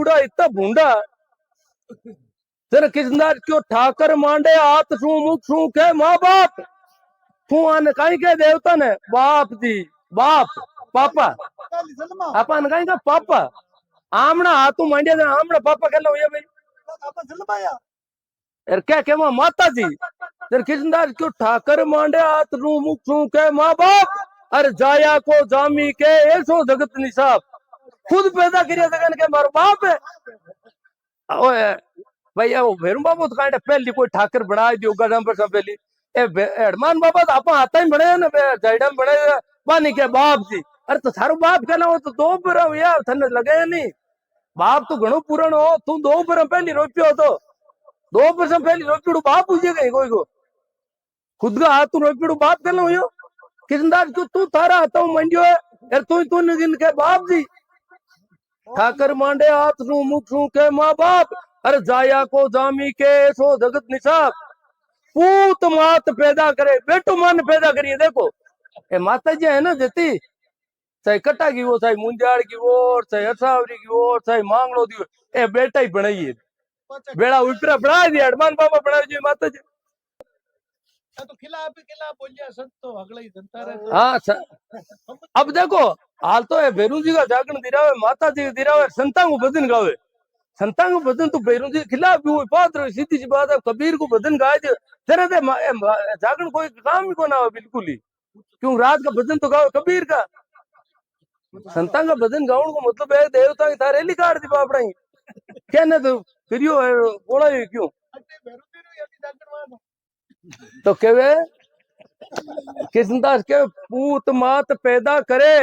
बूढ़ा इतना भूंडा तेरे किसदार क्यों ठाकर मांडे हाथ छू मुख छू के माँ बाप तू आने कहीं के देवता ने बाप जी बाप पापा अपन कहीं का पापा आमना हाथू मांडिया था आमना पापा कहना हुआ भाई यार क्या कहवा माता जी तेरे किसदार क्यों ठाकर मांडे हाथ छू मुख छू के माँ बाप अरे जाया को जामी के ऐसो जगत निसाब खुद पैदा करिया जगन के मारो बाप है ओए भाई वो भेरू बाबू तो कांडे पहली कोई ठाकर बना दियो गडम पर सब पहली ए हनुमान बाबा तो आपा आता ही बने ना जाइडम बने पानी के बाप जी अरे तो थारो बाप कहना हो तो दो पर यार थने लगे नहीं बाप तो घणो पुरानो हो तू दो पर पहली रोपियो तो 2% पहली रोपियो बाप पूछे गई कोई को खुद का हाथ तू रोपियो बाप कहना हुयो किसनदार तू थारा आता हूं मंडियो है यार तू जिन के बाप जी ठाकर मांडे हाथ छू मुख छू के माँ बाप अरे जाया को जामी के सो जगत निसाब पूत मात पैदा करे बेटो मन पैदा करिए देखो ये माता जी है ना जती चाहे कट्टा की वो चाहे मुंजाड़ की वो चाहे असावरी की वो चाहे मांगलो दी ए बेटा ही बनाइए बेड़ा ऊपरा बना दिया हनुमान बाबा बना दिए माता जी तो खिला बोलिया संत तो अगला ही जनता रहे हाँ अब देखो हाल तो है भैरू जी का जागरण दिरावे माता जी दिरावे संतां को भजन गावे संतां को भजन तो भैरू जी के खिलाफ भी हुई बात रही सीधी सी बात है कबीर को भजन गाए तेरे ते जागरण कोई काम ही को ना हो बिल्कुल ही क्यों रात का भजन तो गाओ कबीर का संतां का भजन गाउन को मतलब है देवता की थारे लिखाड़ दी बापड़ा ही कहने तो फिर बोला ही क्यों तो केवे किसनदास के पूत मात पैदा करे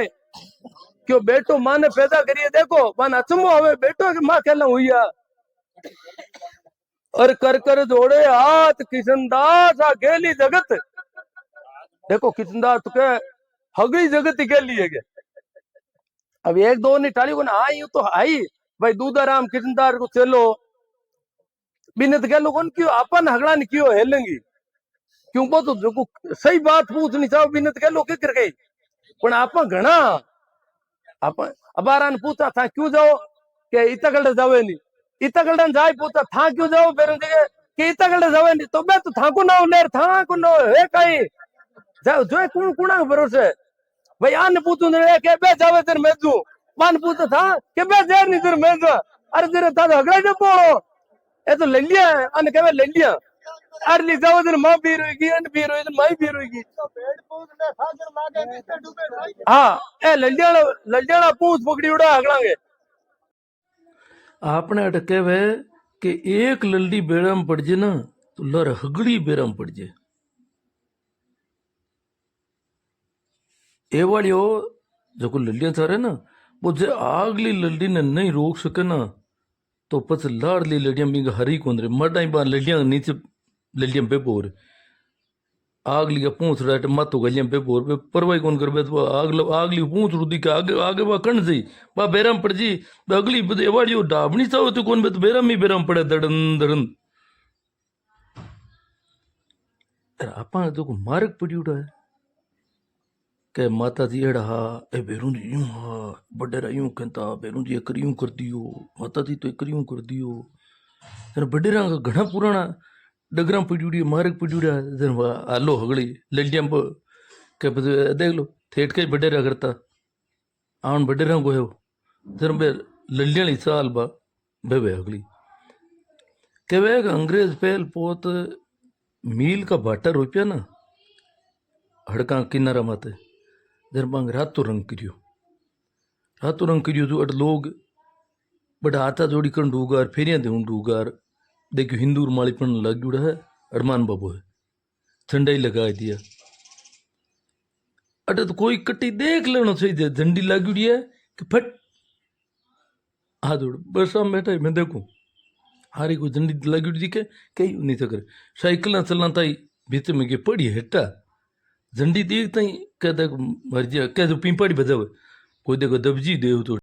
क्यों बेटो माँ ने पैदा करिए देखो मन अचमो हवे बेटो के माँ कहना हुई और कर जोड़े हाथ किसनदास आ गेली जगत देखो किसनदास तो के हगली जगत ही गेली है अब एक दो नहीं टाली को ना आई तो आई भाई दूधाराम किसनदास को चलो बिनत कह लो कौन क्यों अपन हगड़ा नहीं क्यों हेलेंगी क्यों वो तो देखो सही बात पूछनी चाहो बिनत कह लो किकर गई पर आप घना आप अबारा ने पूछा था क्यों जाओ के इतगल जावे नहीं इतगल जाए पूछा था क्यों जाओ बेरों जगह के इतगल जावे नहीं तो मैं तो था को ना लेर था को ना है कई जाओ जो कौन कुणा भरोसे भाई आने पूछूं ने के बे जावे तेरे मेजू मान पूछा था के बे जेर नहीं तेरे मेजू अरे तेरे था हगड़ा जब बोलो ये तो ले लिया अन के ले लिया अरली जाओ दिन मां पी रोएगी अन पी रोएगी माई पी रोएगी हाँ ए ललियाना पूछ पकड़ी उड़ा हगलांगे आपने अटके वे कि एक लल्डी बेड़ा में पड़ जे ना तो लर हगड़ी बेड़ा में पड़ जे ए वाली हो जो को लल्डियां थारे ना वो जे आगली लल्डी ने नहीं रोक सके ना तो पस लाडली लड़ियां भी हरी कोंदरे मडाई बार लड़ियां नीचे लड़ियां पे बोर आगली का पूंछ रट मत गलियां पे बोर पे परवाही कौन करबे तो आगली पूंछ रुदी के आगे आगे बा कण सही बा बेराम पड़ जी अगली बदे वाड़ियो डाबनी चाहो तो कौन बे तो बेराम ही बेराम पड़े दड़न दड़न आपा जो को मार्ग पड़ी उड़ा है के माता जी एड़ा हा ए बेरू जी यूं हा बडेरा यूं कहता बेरू जी एक यूं कर दियो माता जी तो एक यूं कर दियो जन बडेरा का घना पुराना डगरा पड़ी मार्ग पड़ी जन आलो हगड़ी ललियां के देख लो थेट के बडेरा करता आन बडेरा को है जन बे ललियां साल बा बेबे हगड़ी के वे अंग्रेज पहल पोत मील का बाटा रुपया ना हड़का किनारा माते जर बांग रातों रंग करियो तो अट लोग बड़ा आता जोड़ी कर डूगार फेरिया दे डूगार देखियो हिंदू माली पण लग जुड़ा है अरमान बाबू है झंडा ही लगा दिया अटे तो कोई कट्टी देख लेना चाहिए झंडी लग जुड़ी है कि फट आ जोड़ बस हम बैठा मैं देखूं हारी कोई झंडी लग जुड़ी दिखे कहीं नहीं सकर साइकिल चलना ताई भीतर में के पड़ी हेटा झंडी देखता ही कहता मर्जी कह पिंपड़ी बजावे कोई देखो दबजी दे तो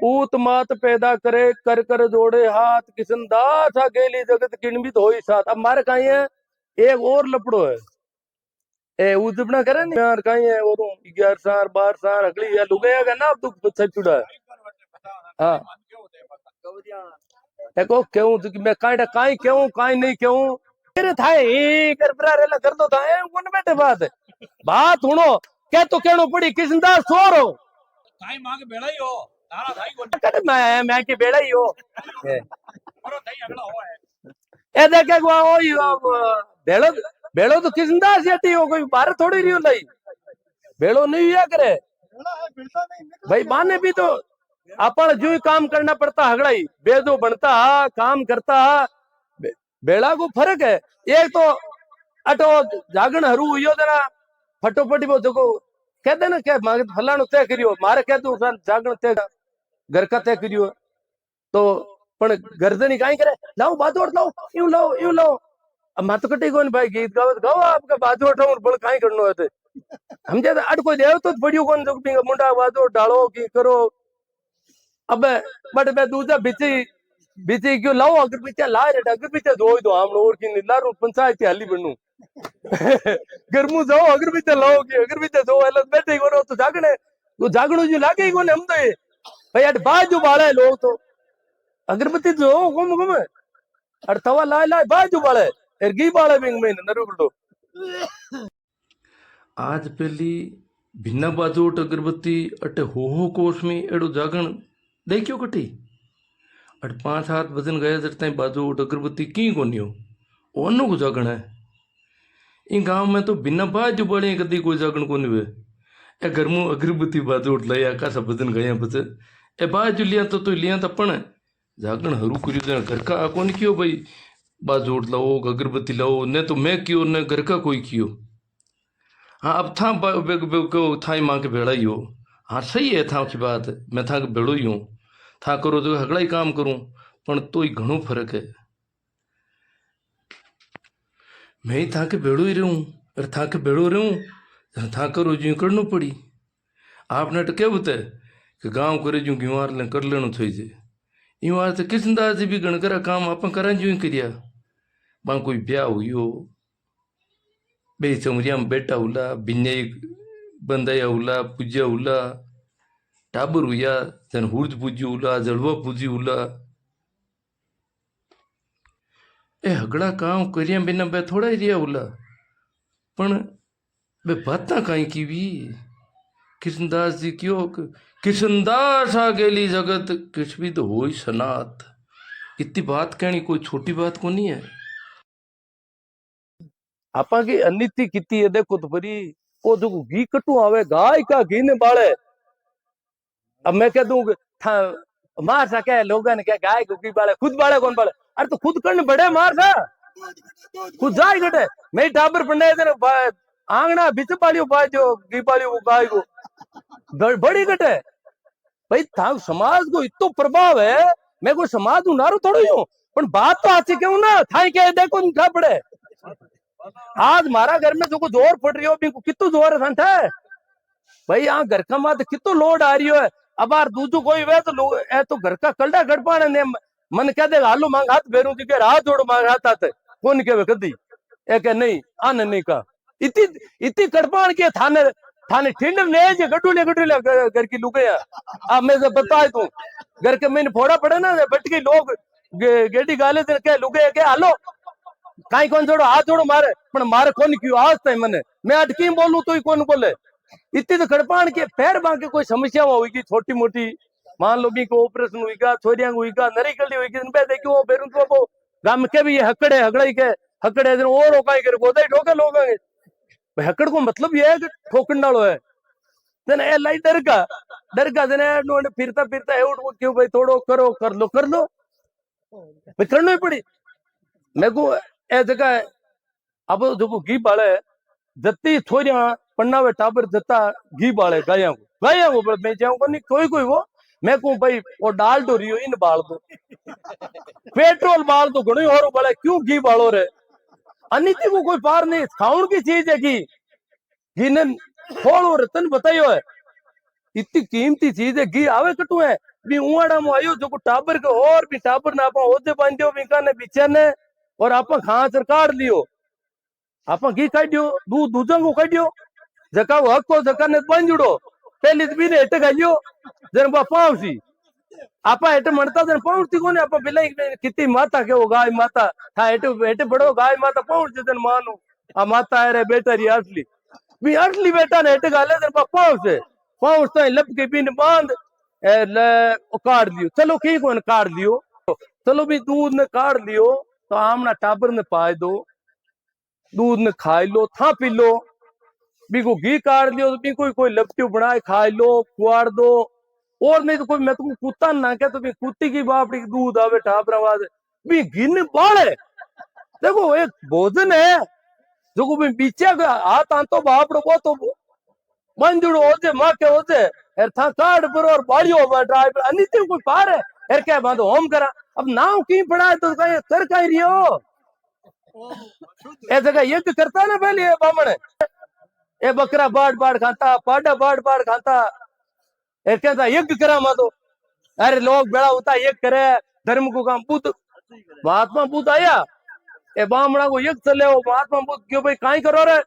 पूत मात पैदा करे कर जोड़े हाथ किसन दास अकेली जगत किणबित होई साथ अब मारे कहीं है एक और लपड़ो है ए उजबना करे नहीं यार कहीं है और 11 साल 12 साल अगली या लुगाया का ना अब तो छुड़ा है हाँ देखो क्यों तो कि मैं काई क्यों काई नहीं क्यों तेरे थाए कर बरारेला कर दो थाए कौन बैठे बात सुनो क्या तो कहनो पड़ी किसनदास छोरो थाई मांग बेड़ा ही हो तारा थाई को कट मैं के बेड़ा ही हो करो थाई अगला हो है ए देखे गो ओ बेड़ो बेड़ो तो किसनदास याती हो कोई बाहर थोड़ी रियो लाई बेड़ो नहीं हुआ करे बेड़ा है बिरता नहीं निकल भाई बाने भी तो अपन जो ही काम करना पड़ता हगड़ाई बेदो बनता काम करता बेड़ा को फर्क है एक तो अटो जागण हरू हुई जरा फटोफटी वो देखो कहते ना क्या मारे फलाणो तय करियो मारे कह दू जागण तय घर का तय करियो तो पण गर्दनी काई करे लाओ बाजोट लाओ यूं लाओ अब मत कटी कोन भाई गीत गावत गाओ आपका बाजोट लाओ बड़ काई करनो है हम जे अट कोई देव तो बढ़ियो कोन जो मुंडा बाजोट डालो की करो अब बट बे दूजा बिची बिची क्यों लाओ अगर पीछे ला रे अगर पीछे दो हम और की लारू पंचायत हली बनू गर्मू जाओ अगर पीछे लाओ की अगर पीछे दो अलग बैठे को तो जागने वो जागणो जो लागे ही कोने हम तो ये भाई अट बाजू बाले लोग तो अगरबत्ती जो गुम गुम अर तवा लाए लाए बाजू बाले एर गी बाले बिंग में नरुगडो आज पहली भिन्ना बाजोट अगरबत्ती अटे हो कोष में एड़ो जागण देखियो कटी अट 5-7 बजन गया जरता बाजोट अगरबत्ती की कोनी हो ओनो को जागण है इन गांव में तो बिना बाजू बड़े कदी कोई जागण कोनी हुए ए घर में अगरबत्ती बाजोट लाया कासा बजन गया बस ए बाजू लिया तो लिया तो पण जागण हरू करियो घर का कोनी कियो भाई बाजोट लाओ अगरबत्ती लाओ ने तो मैं कियो ने घर का कोई कियो हाँ अब था को था माँ के भेड़ा ही हो हाँ सही है था की बात मैं था के भेड़ो ही हूँ था करो तो हगड़ा ही काम करूँ पण तो ही घणो फर्क है मैं ही था के भेड़ो ही रहूँ और था के भेड़ो रहूँ था करो जो करनो पड़ी आपने तो क्या बताए कि गाँव करे जो ग्यूवार ले कर लेनो थी जे यूं आज तो किस अंदाज भी गण करा काम आप करा जो ही करिया बा कोई ब्याह हुई हो बे चमरिया में बेटा उला बिन्ने बंदाया उला पूजा उला टाबर हुआ जन हुर्ज पूजी उला जलवा पूजी उला ए हगड़ा काम करिया बिना बे थोड़ा ही रिया उला पण बे बाता काई की भी कृष्णदास जी क्यों कृष्णदास आ गेली जगत किस भी तो हो ही सनात इतनी बात कहनी कोई छोटी बात को नहीं है आपा की अनिति किती है देखो तो परी ओ जो घी कटू आवे गाय का घी ने बाले अब मैं कह दूं मार सके लोगों ने क्या गाय को घी बाले खुद बाले कौन बाले अरे तो खुद करने बड़े मार सा खुद जाए गटे मैं टाबर पंडे इधर आंगना बिच पालियो बाय जो घी पालियो वो गाय को बड़ी गटे भाई था समाज को इतो प्रभाव है मैं कोई समाज उनारो थोड़ी हूँ पर बात तो अच्छी क्यों ना था क्या देखो क्या पड़े आज हमारा घर में जो जोर पड़ रही हो कितो जोर है संठा भाई यहाँ घर का मात कितो लोड आ रही है अब यार दूजू कोई वे तो घर का कलडा गड़पाने ने मन कह देगा हालो मांग हाथ बेरू जी के हाथ जोड़ मांग हाथ आते कौन के कदी ए के नहीं आने नहीं का इतनी इतनी गड़पान के थाने थाने ठिंड ने जे गडूले गडूले घर की लुके अब मैं से बता दूं घर के मैंने फोड़ा पड़े ना बट के लोग गेडी गाले के लुके के हालो काई कौन जोड़ो हाथ जोड़ो मारे पण मारे कौन क्यों आज तक मैंने मैं अटकी बोलूं तो ही कौन बोले इतनी तो गड़पान के पैर बांके कोई समस्या होगी छोटी मोटी मान लो भी को ऑपरेशन हुईगा छोरिया हुईगा नरी गली हुईगी इन पे देखो वो बेरुन को वो गाम के भी ये हकड़े हगड़ाई के हकड़े और काई करे गोदा ही ठोके लोग भाई हकड़ को मतलब ये है कि ठोकन डालो है जने ए लाई डर का जने नोने फिरता फिरता है उठ क्यों भाई थोड़ो करो कर लो भाई करना ही पड़ी मैं को ए जगह अब जो घी बाले जत्ती छोरिया पन्नावे टाबर जता घी बाले गाया को मैं जाऊं को नहीं कोई वो मैं कहूं भाई वो डाल दो रियो इन बाल दो पेट्रोल बाल दो घणो और बाले क्यों घी बालो रे अनिति को कोई पार नहीं खाउन की चीज है घी ने खोल रतन बताइयो है इतनी कीमती चीज है घी आवे कटू है भी उवाड़ा में आयो जो टाबर के और भी टाबर ने आप ओदे बांधियो बिका ने पीछे ने और आप खां सरकार लियो आप घी काटियो दूध दूजा को काटियो जका वो हक को जका ने बांधुड़ो पहली भी ने हट गाइयो जन बा पावसी आपा हेट मरता जन पहुंचती कोने आपा बिलाई कितनी माता के वो गाय माता था हेट बड़ो गाय माता पहुंच जन मानो आ माता है रे बेटा री असली भी असली बेटा ने हेट गाले जन पहुंच तो लपके बिन बांध ए ले ओ काट दियो चलो ठीक हो काट दियो चलो भी दूध ने काट दियो तो आमना टाबर ने पाए दो दूध ने खाई लो था पी लो बी को घी काट दियो तो बी कोई लपटी बनाए खाई लो कुआड़ दो और नहीं तो कोई मैं तुमको कुत्ता ना क्या तो भी कुत्ती की बापड़ी दूध आवे टापरा वाद भी गिन बाले देखो एक भोजन है जो को भी पीछे हाथ आंतो बापड़ो वो तो मंजुड़ो होजे मां के होजे एर था काट पर और बाड़ियो ड्राइवर अनिति कोई पार है एर क्या बात होम करा अब नाव की पड़ा है तो कहीं कर कहीं रियो ऐसे का यज्ञ करता है ना पहले ये बामण ए बकरा बाड़ बाड़ खाता पाडा बाड़ बाड़ खाता एर कहता यज्ञ करा मा तो अरे लोग बेड़ा होता यज्ञ करे धर्म को काम बुद्ध महात्मा बुद्ध आया ए बामणा को यज्ञ चले हो महात्मा बुद्ध क्यों भाई काई करो रे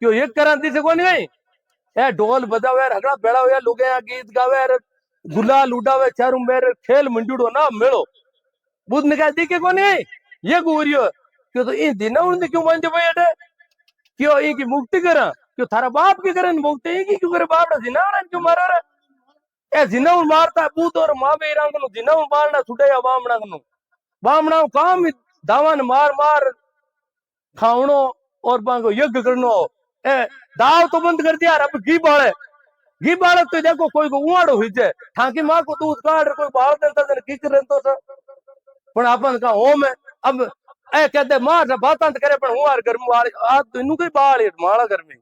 क्यों यज्ञ कराती से कोई नहीं ए ढोल बजावे रगड़ा बेड़ा हुआ लुगे गीत गावे गुलाल उड़ावे चारू मेरे खेल मंडूड़ो ना मेलो बुद्ध ने कहा दी के कोने ये गुरियो क्यों तो इन दिना उन क्यों मान भाई अटे क्यों इनकी मुक्ति करा क्यों थारा बाप की करे मुक्ति इनकी क्यों करे बाप ना जिना क्यों मारो रे ए जिना मारता बुद्ध और मां बेरा को जिना मारना छुटे या बामणा काम दावन मार मार खावणो और बांगो यज्ञ करनो ए दाव तो बंद कर दिया अब घी बाले तो देखो कोई को उवाड़ो हुई जाए ठाकी मां को दूध काट कोई बाल देता जन की करे तो पण आपन का होम है अब ए कहते मां बातां करे पण हुआर घर में वाली आज तो इनु कोई बाल है माला घर में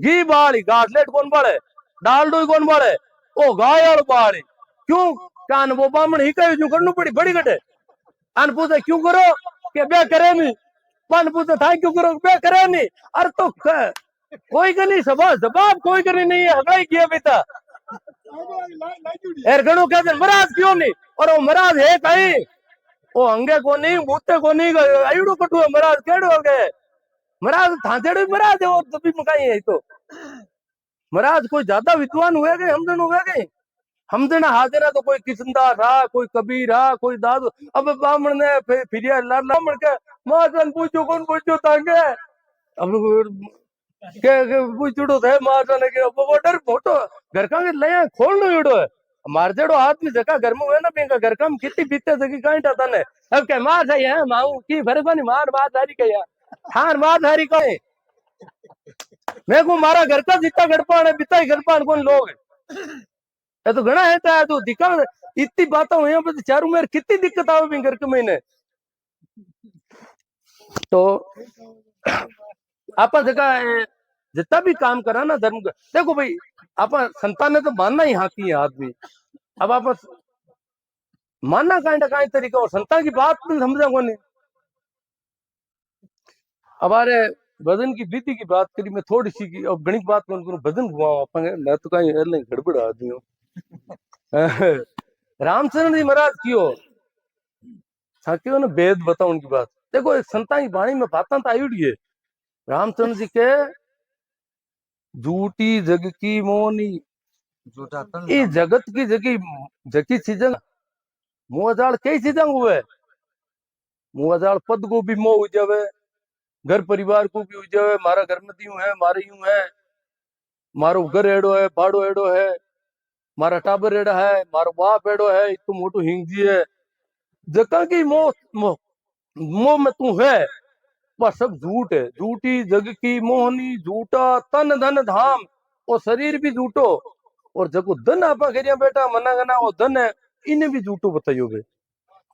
घी बाली गाटलेट कौन बाले डालडो कौन बाले ओ गाय वालो बाली क्यों कान वो बामण ही कहे जो करनो पड़ी बड़ी गटे अन पूछे क्यों करो के बे करे नहीं पन पूछे था क्यों करो बे करे नहीं अरे तो कोई का नहीं जवाब कोई करनी नहीं है हगाई किया बेटा एर गणो कहते महाराज क्यों नहीं और वो महाराज है कहीं वो अंगे को नहीं बूते को नहीं आयुड़ो कटू है महाराज केड़ो हो गए महाराज थांचेड़ो महाराज है और तभी मकाई है तो महाराज कोई ज्यादा विद्वान हुए गए हमदन हुए गए हमदन हाजिरा तो कोई किस्मदार रहा कोई कबीर रहा कोई दादू अब बामण ने फिर लामण के मां पूछो कौन पूछो तांगे अब के पूछड़ो थे मां ने के वो डर फोटो घर का ले खोल लो इड़ो है मार जेड़ो आदमी जका घर में हुए ना बेंका घर का कितनी बीते जगी कांटा तने अब के मार सही है माऊ की फरबानी मार धारी के यार हार मार धारी का मैं को मारा घर का जितना गड़पान है बिता ही गड़पान कौन लोग ये तो घना है तो दिक्कत इतनी बातें हुई पर चारों में कितनी दिक्कत आवे भी घर के महीने तो आप जगह जितना भी काम करा ना धर्म का देखो भाई आप संतान ने तो मानना ही हाथी है आदमी अब आप मानना काइंड तरीका और संतान की बात तो समझा को नहीं हमारे भजन की विधि की बात करी मैं थोड़ी सी की अब गणित बात करूं भजन घुमाओ अपन मैं तो कहीं एयरलाइन गड़बड़ आदमी हूँ रामचंद्र जी महाराज क्यों क्यों ना वेद बताओ उनकी बात देखो एक संता की वाणी में बातें तो आई उड़ी है रामचंद्र जी के झूठी जग की मोनी ये जगत की जगी जकी चीजें मुआजाल कई चीजें हुए मुआजाल पद को भी मोह हो जावे घर परिवार को भी हो जावे मारा घर में यूं है मारे यूं है मारो घर एड़ो है बाड़ो एड़ो है मारा टाबर एड़ा है मारो बाप एड़ो है इतु मोटू हिंगजी है जका की मोह मोह मोह में तू है वह सब झूठ है झूठी जग की मोहनी झूठा तन धन धाम और शरीर भी झूठो और जको धन आपा करिया बेटा मना गना वो धन है इन्हें भी झूठो बताइयो बे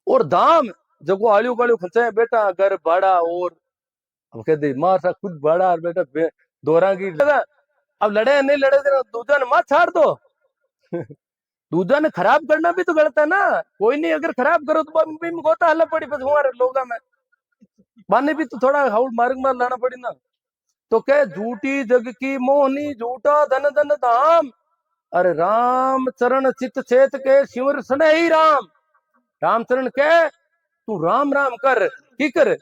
और धाम जको आलियो गालियो खचाए बेटा घर भाड़ा और अब कह दे मां सा खुद भाड़ा और बेटा दोरा की अब लड़े नहीं लड़े दूजा ने मां छाड़ दो दूजा ने खराब करना भी तो गलत है ना कोई नहीं अगर खराब करो तो भी गोता हल्ला पड़ी बस हमारे लोगा में बाने भी तो थोड़ा हाउल मार्ग मार लाना पड़ी ना तो क्या झूठी जग की मोहनी झूठा धन धन धाम अरे राम चरण चित चेत के शिवर सने ही राम चरण के तू राम राम कर की कर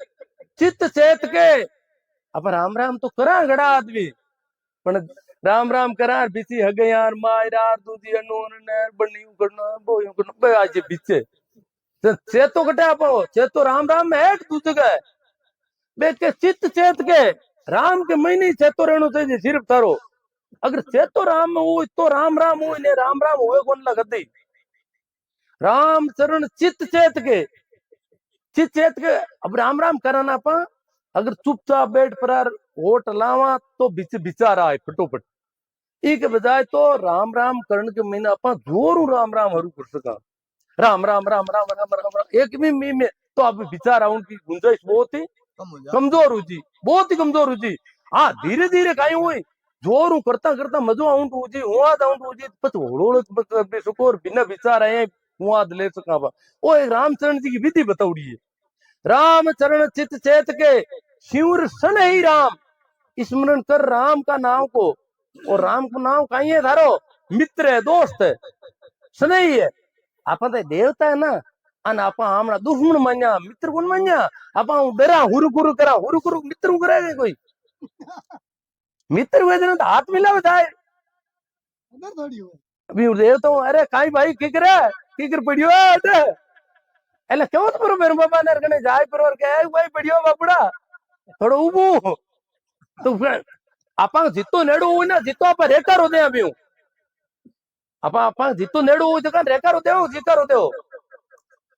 चित चेत के अब राम राम तो करा गड़ा आदमी पण राम राम करा बिची हगे यार माय यार दूधी अनून ने बन्नी करना वो यूं करना बे आज बिचे से तो कटे आपो से तो राम राम में एक दूसरे का बे के चित्त चेत के राम के महीने से तो रहनो चाहिए सिर्फ थारो अगर से तो राम में हो तो राम राम हो ने राम राम होए कौन लगती राम चरण चित्त चेत के अब राम राम कराना पा अगर चुपचाप बैठ पर वोट लावा तो बिचारा है फटोफट ई के बजाय तो राम राम करण के महीना अपा जोरू राम राम हरू कर सका राम राम राम राम राम राम राम एक भी मी में तो अब बिचारा उनकी गुंजाइश बहुत ही कमजोर हो जी बहुत ही कमजोर हो जी हाँ धीरे धीरे कहीं हुई जोरू करता करता मजो आउंट हो जी हुआ आउंट हो जी पच होड़ोड़ भी सुकोर बिना विचार आए हुआ ले सका वो एक रामचरण जी की विधि बताउड़ी है राम चरण चित चेत के शिवर सन ही राम स्मरण कर राम का नाम को और राम को नाम कहीं है थारो मित्र है दोस्त है सनई है आपा तो देवता है ना अन आपा हमना दुश्मन मान्या मित्र कौन मान्या आपा डरा हुरु कुरु मित्र करेगा कोई मित्र हुए तो हाथ मिलावे थाए अभी देवता हूँ अरे काई भाई किकर पड़ियो है एला क्यों तो मेरे बाबा ने कने जाय पर के भाई पड़ियो बापड़ा थोड़ो उबू तो आपा जितो नेड़ो हो ना जितो आप रेकार होते अभी आपा जितो नेड़ो हो जगह रेकार होते हो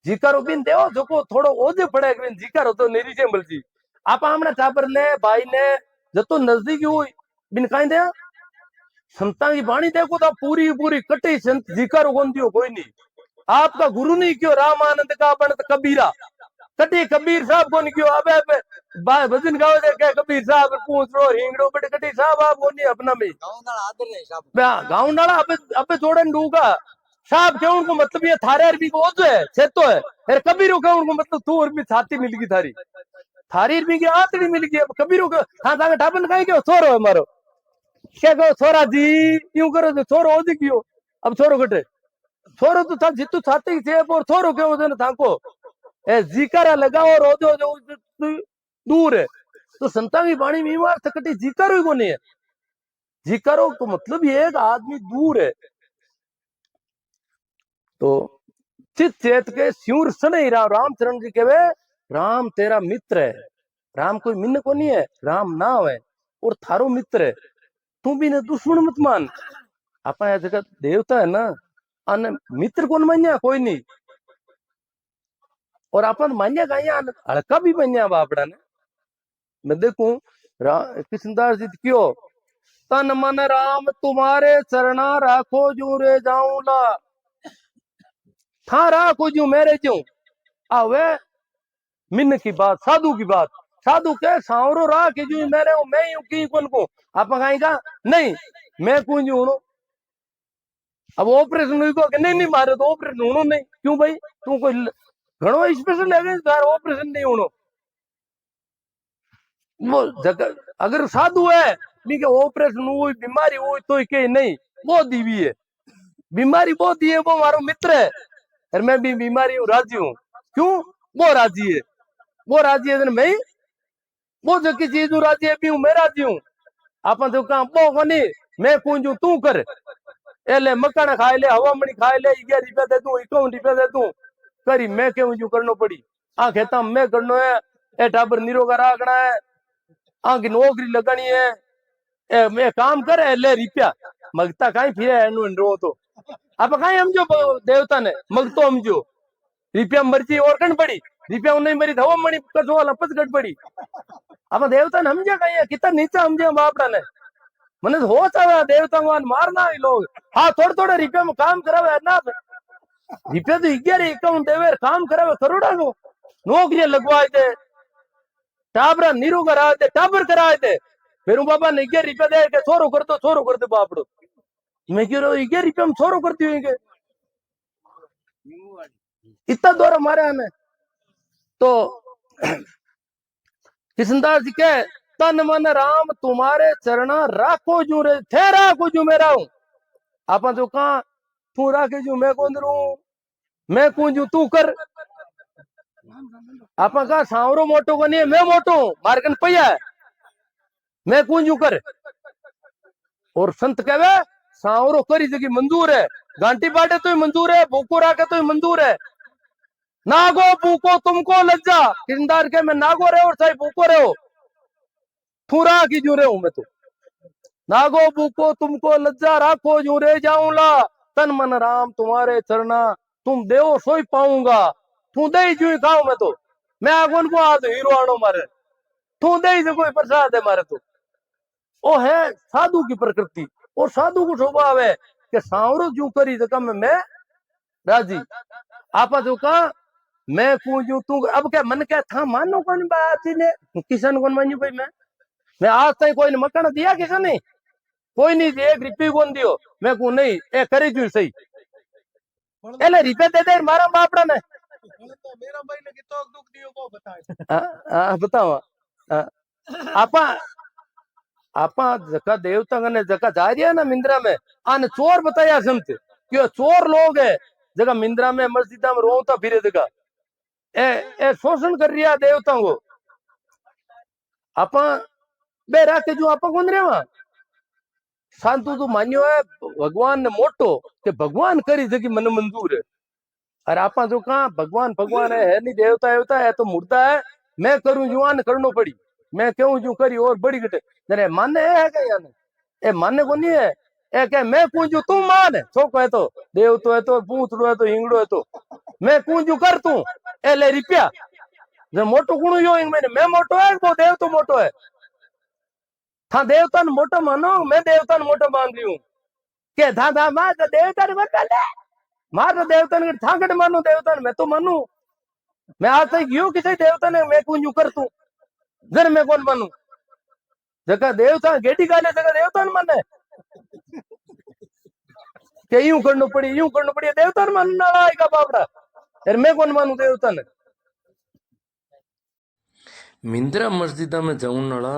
जीकारो बिन देओ जो को थोड़ो ओजे पड़े बिन जीकारो तो नेरी से मलजी आपा हमने टाबर ने भाई ने जतो नजदीक हुई बिन काई दे संतां की बाणी देखो तो पूरी पूरी कटी संत जीकारो कौन दियो कोई नहीं आपका गुरु नहीं क्यों रामानंद का बनत कबीरा कटी कबीर साहब कौन क्यों अबे भजन गाओ दे के कबीर साहब पूछ रो हिंगड़ो बट कटी साहब आप कौन अपना में गाँव नाला अबे जोड़न दूंगा साहब क्यों उनको मतलब ये थारे अरबी को ओजो है सेतो है अरे कबीरो क्यों उनको मतलब तू अरबी छाती मिल गई थारी अरबी की आतड़ी मिल गई अब कबीरो को हाँ तांगे ठापन कहीं क्यों छोरो है मारो क्या कहो छोरा जी क्यों करो तो छोरो ओजी क्यों अब छोरो कटे छोरो तो था जितु छाती से और छोरो क्यों ओजो ना थाको ए जिकारा लगाओ रोजो जो दूर है तो संतां की वाणी में मार सकती जिकारो ही को नहीं है जिकारो तो मतलब ये एक आदमी दूर है तो चित चेत के स्यूर सने रामचरण जी कहवे राम तेरा मित्र है राम कोई मिन्न को नहीं है राम नाम है और थारो मित्र है तू भी ने दुश्मन मत मान अपना जगह देवता है ना अन मित्र कौन मान्या कोई नहीं और अपन मान्या का हड़का भी मान्या बापड़ा ने मैं देखूं कृष्णदास जी क्यों तन मन राम तुम्हारे चरणा राखो जू रे जाऊला था राखो जू मेरे जू आवे मिन्न की बात साधु के सांवरो रा के जू मेरे मैं यूं की कौन को आप कहेगा नहीं मैं कौन जू हूं अब ऑपरेशन हुई को नहीं मारे तो ऑपरेशन होनो नहीं क्यों भाई तू कोई घणो स्पेशल है तार ऑपरेशन नहीं होनो वो जगह अगर साधु है भी के ऑपरेशन हुई बीमारी हुई तो के नहीं वो दीवी है बीमारी वो दी है वो हमारा मित्र है और मैं भी बीमारी हूँ राजी हूँ क्यों वो राजी है मैं वो जो की चीज राजी है भी हूँ मैं राजी हूँ आप तो कहा वो बनी मैं कूंजू तू कर एले मकान खाए ले हवा मणि खाए ले 11 रुपया दे दूं 51 रुपया दे दूं करी मैं क्यों जो करनो पड़ी आ खेता मैं करनो है ए टाबर निरोगा राखना है आ की नौकरी लगानी है ए मैं काम करे ले रुपया मगता कहीं फिर एनु रो तो आप कहीं हम जो देवता ने मगतो हम जो रुपया मर्जी और कण पड़ी रुपया नहीं मरी हवा मणि कसो वाला पचगट पड़ी आप देवता ने समझा कहीं कितना नीचा समझे बापड़ा ने मने हो चाहे देवता को मारना ही लोग हाँ थोड़े रुपये में काम करावे ना रुपये तो 11 अकाउंट देवे काम करावे करोड़ा को नौकरियां लगवाए थे टाबरा नीरू कराए थे टाबर कराए थे फिर बाबा ने 11 रुपया दे के छोरो कर दो बापड़ो मैं क्यों 11 रुपये में छोरो करती हुई इतना दौरा मारे हमें तो कृष्णदास जी के तन मन राम तुम्हारे चरणा राखो जू रे थे राखो जू मेरा हूं आप जो कहा तू राखे जू मैं कौन रू मैं कौन जू तू कर आप कहा सांवरो मोटो को नहीं है मैं मोटो मारकन पैया है मैं कौन जू कर और संत कहवे सांवरो करी जगी मंजूर है, घंटी बाटे तो मंजूर है, भूको राखे तो मंजूर है। नागो भूको तुमको लज्जा, किरदार के मैं नागो रहे और चाहे भूको रहे हो, थूरा की जू रहे हूं मैं तो। नागो भूको तुमको लज्जा राखो जू रे जाऊंला, तन मन राम तुम्हारे चरना, तुम देव सोई पाऊंगा। तू दे जू खाऊ मैं तो, मैं आगोन को आज हीरो आनो मारे, तू दे जो कोई प्रसाद है मारे तो। वो है साधु की प्रकृति, और साधु को स्वभाव है कि सांवरो जू करी जगह में मैं राजी। आपा जो कहा मैं पूजू तू, अब क्या मन क्या था मानो कौन बात ही ने, किसान कौन मानू भाई मैं आज तक कोई ने मकान दिया किसान ने, कोई नहीं दिए, एक रिपी कौन दियो, मैं कहूं नहीं ए करी जू सही, एले रिपे दे दे मारा बापड़ा ने। मेरा भाई ने कितो दुख दियो को बताए। बताओ आपा आपा जका देवता ने जका जा रही है ना मिंद्रा में, आने चोर बताया संत, क्यों चोर लोग है जगह मिंद्रा में मस्जिदा में रोता फिरे जगह ए शोषण कर रिया देवता को। आपा बे राखे जो आपा कौन रे वहां शांतु तो मान्यो है भगवान ने मोटो कि भगवान करी जगी मन मंजूर है। और आपा जो कहा भगवान भगवान है नहीं देवता देवता है तो मुर्दा है, मैं करूं जुआन करनो पड़ी, मैं क्यों जू करी और बड़ी घटे जरे माने है क्या यानी ए माने को नहीं है ए क्या मैं पूजू तू मान है छोको है तो देव तो है तो पूछड़ो है तो हिंगड़ो है तो मैं पूजू कर तू ए ले रिपिया जब मोटो कुणु यो इंग मैंने मैं मोटो है वो देव तो मोटो है। था देवता ने मोटो मानो, मैं देवता ने मोटो मान रही हूँ के था था मां तो देवता ने बता ले मार तो देवता ने था कट मानो देवता ने मैं तो मानू, मैं आज तक यूं किसी देवता ने मैं पूजू कर तू जर मैं कौन मानू जगह देवता गेटी गाले जगह देवता ने माने के यूं करनो पड़ी देवता ने मानना आएगा बापड़ा यार मैं कौन मानू देवता ने। मिंद्रा मस्जिदा में जाऊन वाला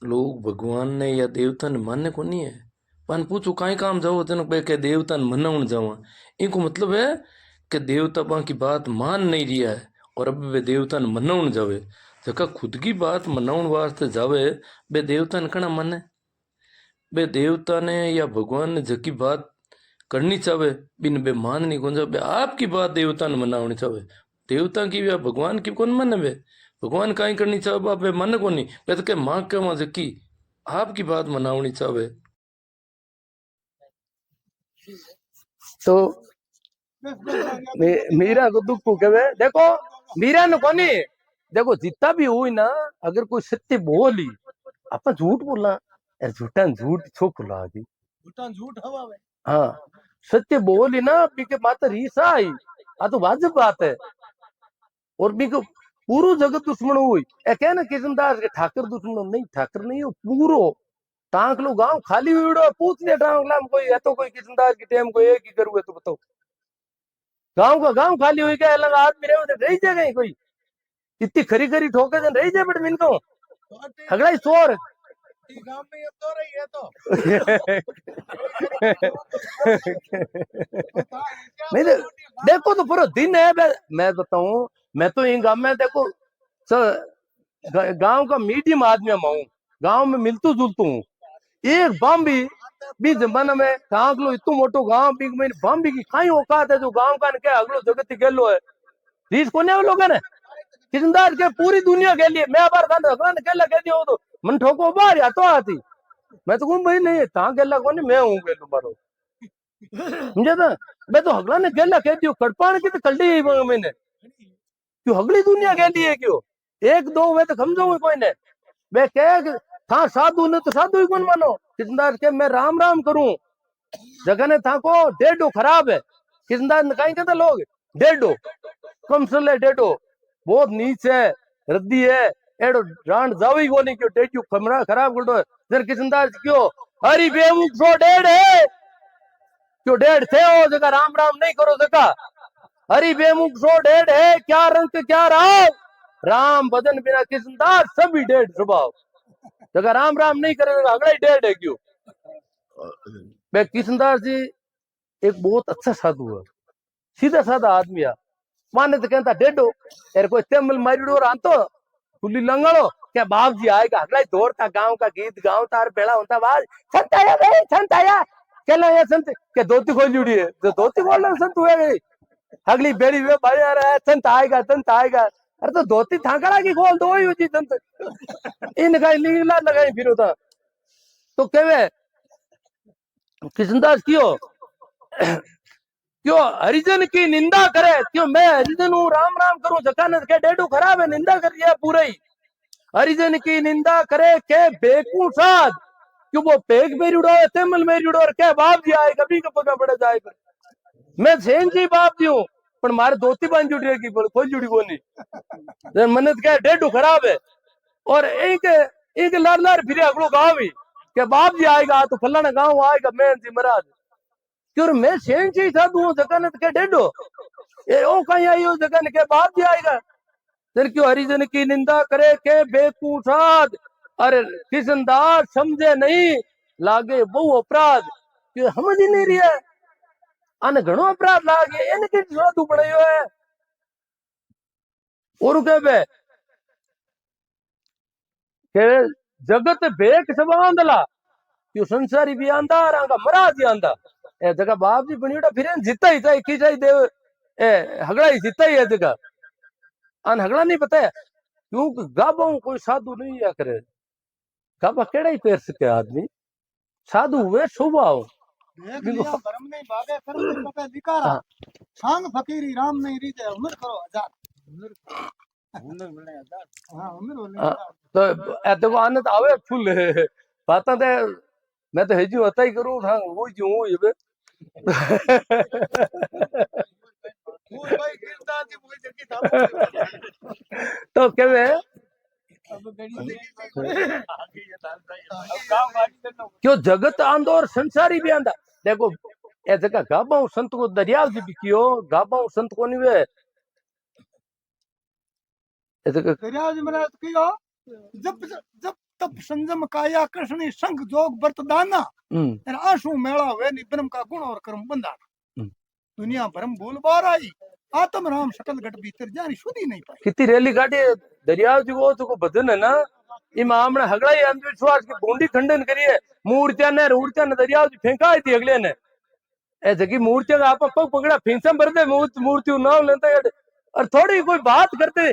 लोग भगवान ने या देवता ने मानने को नहीं है, पन पूछो काई काम जाओ जनक भाई के देवता ने मनाउन जावा, इनको मतलब है कि देवता बा की बात मान नहीं रिया है और अब वे देवता ने मनाउन जावे, जका खुद की बात मनाउन वास्ते जावे बे देवता ने कना माने, बे देवता ने या भगवान ने जकी बात करनी चाहे बिन बे मान नहीं कौन बे आपकी बात देवता ने मनावनी चाहे, देवता की या भगवान की कौन माने बे, भगवान काई करनी चाहे बाप बे मन को नहीं बे तो के मां के वहां जकी आपकी बात मनावनी चाहे। तो मीरा को दुख को कहे देखो मीरा ने कोनी देखो जितना भी हुई ना अगर कोई सत्य बोली अपन झूठ बोला यार झूठा झूठ छो खुला दी झूठा झूठ हवा में। हाँ सत्य बोली ना बीके माता रीसा आई आ तो वाजिब बात है और बीको पूरो जगत दुश्मन हुई ए कह ना किशनदास के ठाकर दुश्मन नहीं, ठाकर नहीं हो पूरो टांक लो गांव खाली हुई पूछ ले टांक लाम कोई है तो कोई किशनदास की टेम को एक ही करूँ तो बताओ गांव का गांव खाली हुई क्या अलग आदमी रहे रही जाए कोई इतनी खरी खरी ठोके जन रही जाए बट मिनको अगला ही चोर गांव में ये तो रही है तो नहीं देखो तो पूरा दिन है मैं बताऊं मैं तो इन गांव में देखो गांव का मीडियम आदमी हूँ, गांव में मिलतू जुलतू हूँ एक बाम्बी भी जमाना में गांव लो इतु मोटो गांव भी में बाम्बी की खाई औकात है जो गांव का क्या अगलो जगत गेलो है रीस कोने लोग है ना किशनदास के पूरी दुनिया के लिए मैं बार भगवान केला कह दियो तो मन ठोको बाहर या तो आती मैं तो कहूं भाई नहीं ता गेला कोने मैं हूं गेलो मारो समझे था मैं तो हगला ने गेला कह दियो कड़पान की तो कल्डी मैंने क्यों अगली दुनिया के लिए क्यों एक दो वे तो समझो कोई ने मैं कह था साधु ने तो साधु ही कौन मानो किशनदास के मैं राम राम करूं जगह ने था को डेढ़ो खराब है किशनदास ने कहीं कहता लोग डेढ़ो कम से डेढ़ो बहुत नीच है रद्दी है एडो रांड जावी को नहीं क्यों डेढ़ो खमरा खराब कर दो जर किशनदास क्यों हरी बेमुख सो डेढ़ है क्यों डेढ़ थे हो जगह राम राम नहीं करो जगह हरी बेमुख सो डेढ़ है क्या रंग क्या राव राम भजन बिना किशनदास सभी डेढ़ स्वभाव जगह राम राम नहीं करेगा अगला ही डेढ़ है क्यों। मैं किशनदास जी एक बहुत अच्छा साधु है, सीधा साधा आदमी है, माने तो कहता डेढ़ो यार कोई तेमल मारिड़ो रांतो खुली लंगड़ो क्या बाप जी आएगा अगला दौर का गांव का गीत गाँव तार बेड़ा होता आवाज संत आया भाई संत आया कहला ये संत क्या धोती खोल जुड़ी है जो धोती खोल रहा संत हुए गई अगली बेड़ी में भाई आ रहा है संत आएगा अरे तो धोती थाकड़ा की खोल दो ही संत इनका लीला लगाई फिर होता तो कहवे कृष्णदास क्यों क्यों हरिजन की निंदा करे क्यों मैं हरिजन हूँ राम राम करूं जकानत के डेडू खराब है निंदा कर दिया पूरा ही हरिजन की निंदा करे के बेकू साध क्यों वो पेग मेरी उड़ो तेमल मेरी उड़ो और क्या बाप जी आए कभी कपड़ा पड़ जाएगा मैं सेन जी बाप जी हूँ पर मारे धोती बांध जुड़ी रहेगी कोई जुड़ी को नहीं मन्नत क्या डेडू खराब है और एक लार लार फिर अगलो गाँव भी क्या बाप जी आएगा तो फलाना गाँव आएगा मैं जी महाराज क्यों मैं सेन जी साधु हूँ जकानत के डेडो ये ओ कहीं आई हो जगन के बाप जी आएगा जन क्यों हरिजन की निंदा करे के बेकूफाद अरे किसनदार समझे नहीं लागे बहु अपराध क्यों समझ ही नहीं रही है अन घणो अपराध लागे इनके साधु बनायो है और के जगत भेक सब आंदला क्यों संसारी भी आंदा रांगा मराज ही आंदा ए जगह बाप जी बनियोड़ा फिर जीता ही था की जाई देव ए हगड़ा ही जीता ही है जगह अन हगड़ा नहीं पता है क्योंकि गाबा कोई साधु नहीं या करे गाबा केड़ा ही पैर सके आदमी साधु हुए स्वभाव देख लिया भरम नहीं भागे कर्म नहीं पके विकारा सांग फकीरी राम नहीं रीते उम्र करो हजार उम्र मिलने हजार हां उम्र मिलने हजार तो ए देखो आनंद आवे फुल बात ते मैं तो हेजू होता ही करूं हां वो जो हूं ये फूल भाई गिरदा थी वो जगी था तो केवे क्यों जगत आंदो और संसारी भी आंदा देखो ए जगह गाबा संत को दरियाव जी भी कियो गाबा संत को नहीं वे ए जगह दरियाव जी महाराज कियो जब जब तब संयम काया कृष्ण संग जोग बरतदाना और आंसू मेला वे निब्रह्म का गुण और कर्म बंधाना दुनिया भरम भूल बार आई आत्म राम सकल घट भीतर जानी शुद्धि नहीं पाई कितनी रैली काटी दरियाव जी वो जो भजन है ना इमा हमने हगड़ा ही अंधविश्वास की बूंदी खंडन करिए मूर्तियां ने दरियाव जी फेंका थी अगले ने ए जगी मूर्तियां आप पग पकड़ा फिंसम भर दे मूर्ति नाम लेते और थोड़ी कोई बात करते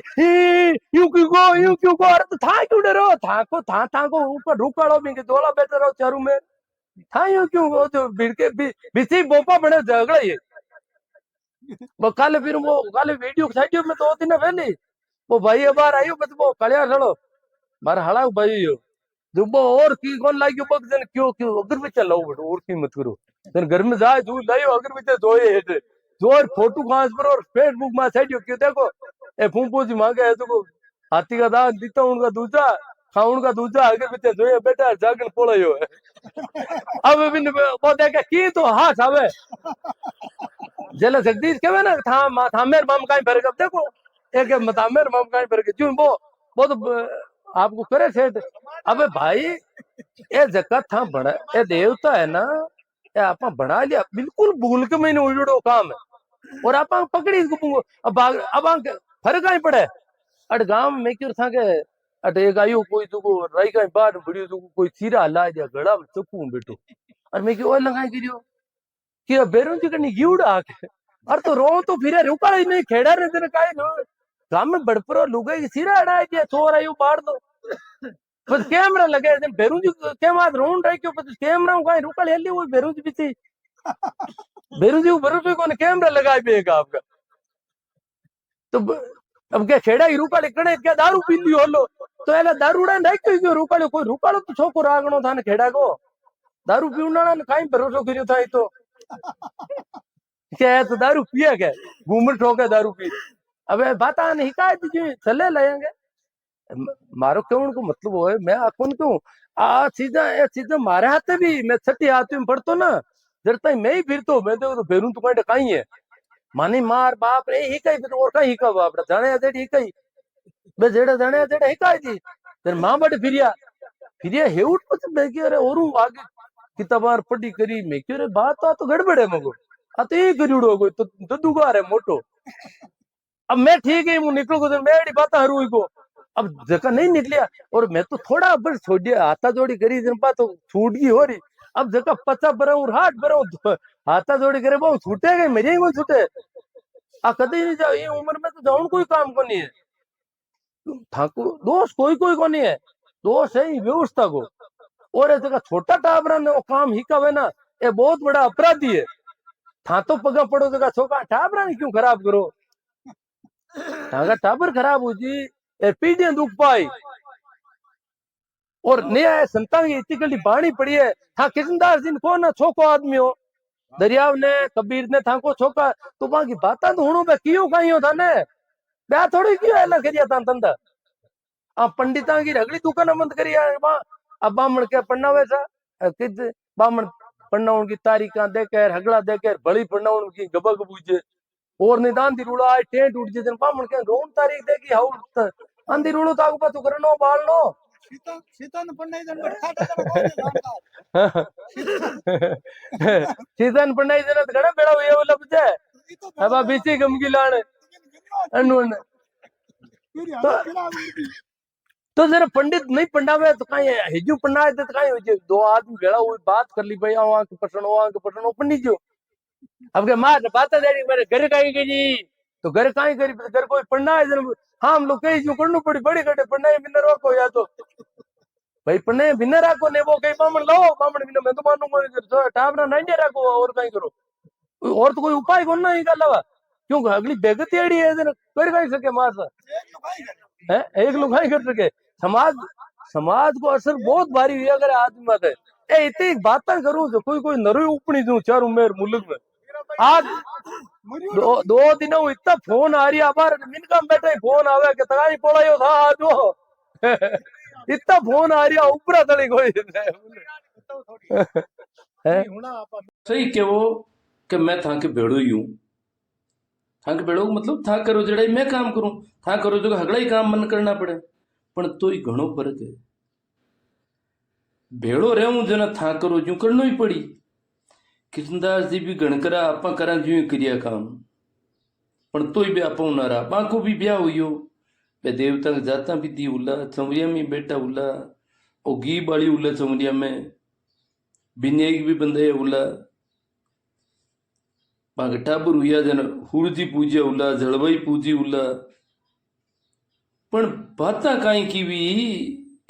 यूं क्यों को अरे तो था क्यों डरो था को ऊपर रुकाड़ो भी दोला बैठे रहो चारू में था यूं क्यों वो जो भीड़ के बिसी बोपा बने झगड़ा ये वो कल फिर वो कल वीडियो साइड में तो होती ना पहले वो भाई बार आयो बस वो कलिया चलो मार हड़ा भाई यो जुबो और की कौन लागियो बग जन क्यों अगर भी चलो बटो और की मत करो जन घर में जाए तू लायो अगर भी जोए हेट जोर फोटो खास पर और फेसबुक में साइड क्यों देखो ए फूफू जी मांगे है तो हाथी का दान दीता उनका दूजा खाउन का दूजा अगर भी जोए बेटा जागन पोड़यो है अब भी वो देखे की तो हां सावे जला जगदीश के ना था मेरे माम काई भर देखो एक मतामेर माम काई भर के क्यों वो तो आपको करे सेठ अबे भाई ये जगत था बड़ा ये देवता है ना ये आप बना लिया बिल्कुल भूल के मैंने उजड़ो काम है और आप पकड़ी इसको अब फर्क आई पड़े अट गांव में क्यों था के अट एक आयु कोई तो राई का बाहर वीडियो तो कोई सीरा ला दिया गड़ा में चक्कू बेटो और मैं क्यों लगाई गिरियो कि बेरों जी कनी गिउड़ा आके और तो रो तो फिर रुका ही नहीं खेड़ा रे तेरे काई गांव में बड़परो लुगाई की सीरा अड़ा दिया चोर आयु बाहर दो बस कैमरा लगे बेरू जी कैमरा रोन रही क्यों बस कैमरा का रुका ले ली वो बेरू जी भी बेरू जी बरूपी को कैमरा लगाए बेगा आपका तो अब क्या खेड़ा ही रुका कणे क्या दारू पी लियो होलो तो एला दारूड़ा नहीं क्यों रुकालो कोई रुकालो तो छोको रागणो था ने खेड़ा को दारू पीवना ने काई भरोसो करियो था तो क्या तो दारू पिया क्या घूमर ठोके दारू पी अबे बात आने हिकायत जी चले लेंगे मारो क्यों को मतलब वो है मैं कौन क्यों आ चीजें मारे हाथे भी मैं छठी हाथ में पढ़तो ना जर तक मैं ही फिर तो मैं तो फेरू तो कहीं कहीं है मानी मार बाप रे ही कहीं फिर और कहीं हिका बाप जाने जेड ही कहीं बे जेड़ा जाने जेड़ा हिकाई थी तेरे मां बड़े फिरिया हेउट कुछ मैं क्यों रे और आगे किताबार पढ़ी करी मैं क्यों रे बात तो गड़बड़ है मगो आ तो ये करियो कोई तो दुगार है मोटो अब मैं ठीक है मु निकल को मेरी बात हरू को अब जगह नहीं निकलिया, और मैं तो थोड़ा बस छोड़ दिया, हाथा जोड़ी करी दिन पा तो छूट गई हो रही। अब जगह 50 बरऊ 60 बरऊ हाथा जोड़ी करे वो छूटे गए, मेरे ही वो छूटे। आ कदी नहीं जाओ, ये उम्र में तो जाऊन कोई काम को नहीं है। ठाकुर दोष कोई कोई को नहीं है, दोष है व्यवस्था को। और ये जगह छोटा टाबरा ने वो काम ही कवे ना, ये बहुत बड़ा अपराधी है। था तो पगा पड़ो जगह छोका टाबरा ने क्यों खराब करो, ठाका टाबर खराब हो जी, ये पीढ़ियां दुख पाई। और नया संतां की इतनी कली बाणी पड़ी है। था किशनदास जी को ना छोको आदमी हो, दरियाव ने कबीर ने था को छोका, तो बाकी बात तो हुणो पे क्यों कहीं हो था ने ब्याह थोड़ी क्यों है ना करिया था तंदा। आप पंडितां की रगड़ी दुकान बंद करिया अब बामण के पढ़ना वैसा किद बामण पढ़ना उनकी तारीखा देकर हगड़ा देकर बड़ी पढ़ना उनकी गबग बूझे। और निदान दी रूड़ा आज टेंट उठ जे बामण के रोन तारीख देगी हाउ अंधी रूड़ो ताकू पा तू करनो बालनो सीतन पन्ने जन बैठा था कौन जानता सीजन पढ़ना जन घड़ा बेड़ा हुए वाला बजे अब बीची गमगी लाने अनवन तो जरा पंडित नहीं पंडावे तो कहीं हिजू पंडा तो कहीं हो जे दो आदमी भेड़ा हुई बात कर ली भाई वहां के पसंद पंडित जो अब के मार बात दे मेरे घर काई के जी तो घर काई करी घर कोई पढ़ना है जन हाँ हम लोग कहीं जो करनो पड़ी बड़ी गड्ढे पढ़ना है बिना रोको या तो भाई पढ़ने बिना राखो ने वो कहीं बामण लाओ बामण बिना मैं तो मानूंगा टाबरा नहीं राखो और कहीं करो और तो कोई उपाय कौन ना ही कर लगा क्यों अगली बेगती अड़ी है जन कर कहीं सके मार सा है एक लोग नहीं कर सके। समाज समाज को असर बहुत भारी हुई अगर आदमी मत है ए इतनी बातें करूं जो कोई कोई नरो उपनी दूं चारों मेर मुल्क में आज दो दिनों इतना फोन आ रही है बार मिनका बैठे फोन आवे के तगाई पड़ायो था आज वो इतना फोन आ रही है ऊपरा तड़ी कोई है सही के वो कि मैं था के भेड़ो ही हूं, था के भेड़ो मतलब था करो जड़ाई मैं काम करूं, था करो जो हगड़ा ही काम मन करना पड़े, पण तो ही घणो फर्क है। भेड़ो रहूं जना था करो जो करनो ही पड़ी। कृष्णदास जी भी गणकरा आपा करा जो क्रिया काम, पण तो ही भी आपा ना रहा बाको भी ब्याह हुई वे देवता जाता भी दी उला चमरिया में बेटा उला ओ घी बाली उला चमरिया में बिनेक भी बंदे उला बाके टाबर हुआ जन हुड़जी पूजे उला जलवाई पूजी उला। पण बाता काई की भी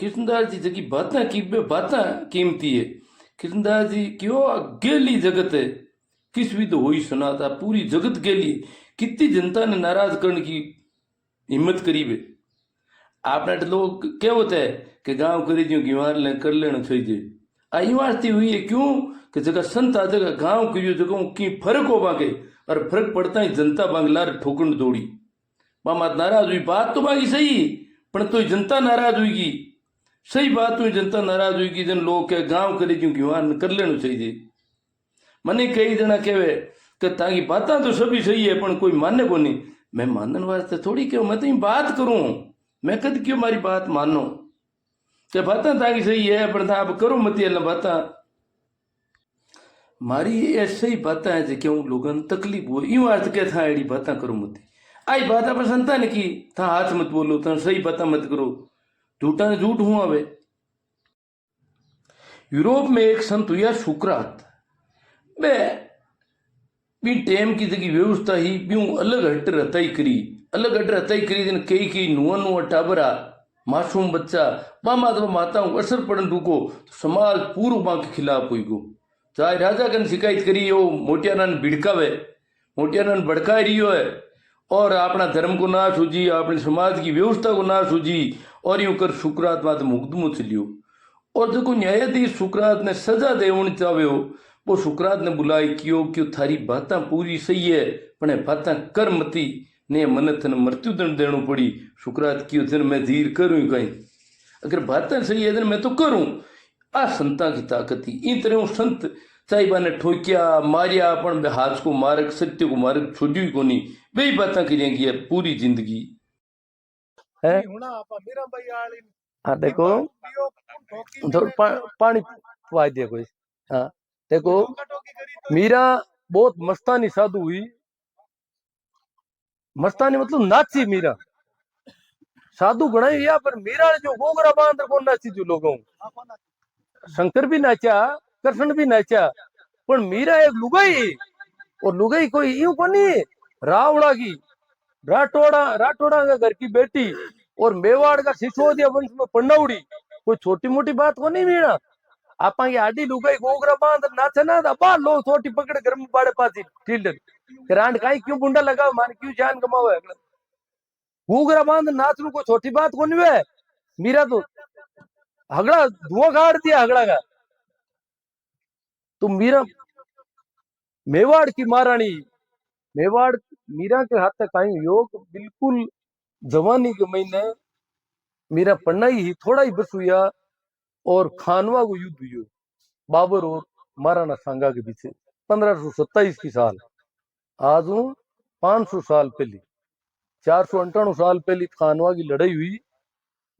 कृष्णदास जी जगी बाता की बाता कीमती है। कृष्णदास जी क्यों गेली जगत है किस भी तो हो ही सुनाता पूरी जगत गेली कितनी जनता ने नाराज करने की हिम्मत करी वे। आपने लोग क्या होता है कि गांव करी जो गिवार ले कर लेना चाहिए आई वास्ती हुई है क्यों कि जगह संत आ जगह गांव करियो जगह की फर्क हो बाके और फर्क पड़ता ही जनता बांगलार ठोकन दौड़ी मामा नाराज हुई बात तो बाकी सही पर तो जनता नाराज हुई सही बात हुई जनता नाराज हुई जन लोग के गांव करी जो गिवार कर लेना चाहिए। मने कई जना कहे कि ताकि बातें तो सभी सही है पर कोई माने को नहीं। मैं मानने वास्ते थोड़ी क्यों मैं तो बात करूं मैं कद क्यों मारी बात मानो कि बातें ताकि सही है पर था अब करो मत अल्लाह बातें मारी ऐसे ही बातें है जो क्यों लोगों तकलीफ हो यूं अर्थ के था एड़ी बातें करो मत आई बात पसंद था की था हाथ मत बोलो था सही बातें मत करो झूठा ने झूठ हुआ वे। यूरोप में एक संत हुआ सुकरात बे बी टेम की जगह व्यवस्था ही ब्यूं अलग हट रहता ही करी दिन कई नुआ टाबरा मासूम बच्चा मामा तो माताओं असर पड़न रुको तो समाज पूर्व मां के खिलाफ हुई गो चाहे राजा कन शिकायत करी हो मोटियाना भिड़कावे मोटियाना भड़का रही है और अपना धर्म को नाश हो जी अपने समाज की व्यवस्था को नाश हो जी और यूं कर सुकरात मात मुकदमो चलियो और जो न्यायाधीश सुकरात ने सजा देवनी चाहे हो वो सुकरात ने बुलाई क्यों थारी बातें पूरी सही है पण बातें कर मती ने मन थन मृत्युदंड देना पड़ी। सुकरात क्यों जन मैं धीर करूं कहीं अगर बातें सही है जन मैं तो करूं आ संता की ताकत थी इन तरह संत साहिबा ने ठोकिया मारिया अपन हाथ को मार्ग सत्य को मार्ग छोड़ी को नहीं वे बातें करेंगी पूरी जिंदगी है। हाँ देखो पानी पवा दिया कोई। हाँ देखो मीरा बहुत मस्तानी साधु हुई, मस्तानी मतलब नाची मीरा साधु गणाई या पर मीरा जो गोगरा बांध को नाची जो लोगों शंकर भी नाचा कृष्ण भी नाचा पर मीरा एक लुगाई और लुगाई कोई यूं कोनी रावड़ा की राठौड़ा का घर की बेटी और मेवाड़ का सिसोदिया वंश में पंडौड़ी कोई छोटी मोटी बात को नहीं मीरा आपा की आडी लुगाई गोगरा बांध नाचे ना अपा लो छोटी पकड़ घर में बाड़े पासी टील्डर रांड काई क्यों बुंडा लगाओ मान क्यों जान कमावे गोगरा बांध नाचरू कोई छोटी बात को नहीं है मीरा तो हगड़ा धुआं गाड़ दिया हगड़ा का तो मीरा मेवाड़ की महारानी मेवाड़ मीरा के हाथ तक आई योग बिल्कुल जवानी के महीने मीरा पन्नाई ही थोड़ा ही बस हुआ और खानवा को युद्ध हुआ बाबर और महाराणा सांगा के पीछे 1527 की साल आज हूँ 500 साल पहले 498 साल पहले खानवा की लड़ाई हुई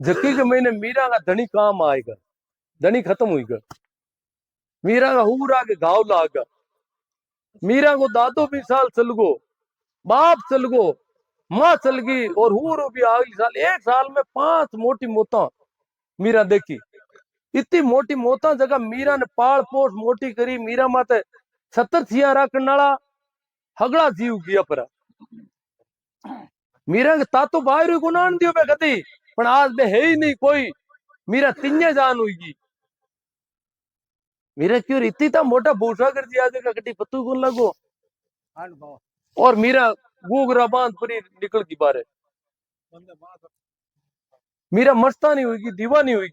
जक्की के महीने मीरा का धनी काम आएगा धनी खत्म हुईगा मीरा का हुरा के घाव लागा मीरा को दादो भी साल चल गो बाप चल गो माँ चल गई और हूरो भी अगले साल एक साल में 5 मोटी मौता मीरा देखी इतनी मोटी मौता जगह मीरा ने पाल पोस मोटी करी मीरा माते 70 छिया राखण वाला हगड़ा जीव गया पर मीरा के तातो बाहर को नान दियो पे कती पण आज में है ही नहीं कोई मीरा तिन्ने जान हुई मीरा क्यों इतनी था मोटा भूसा कर दिया का कटी पत्तू कौन लगो और मीरा गोगरा बांध परी निकल की बारे मीरा मस्तानी हुई दीवानी हुई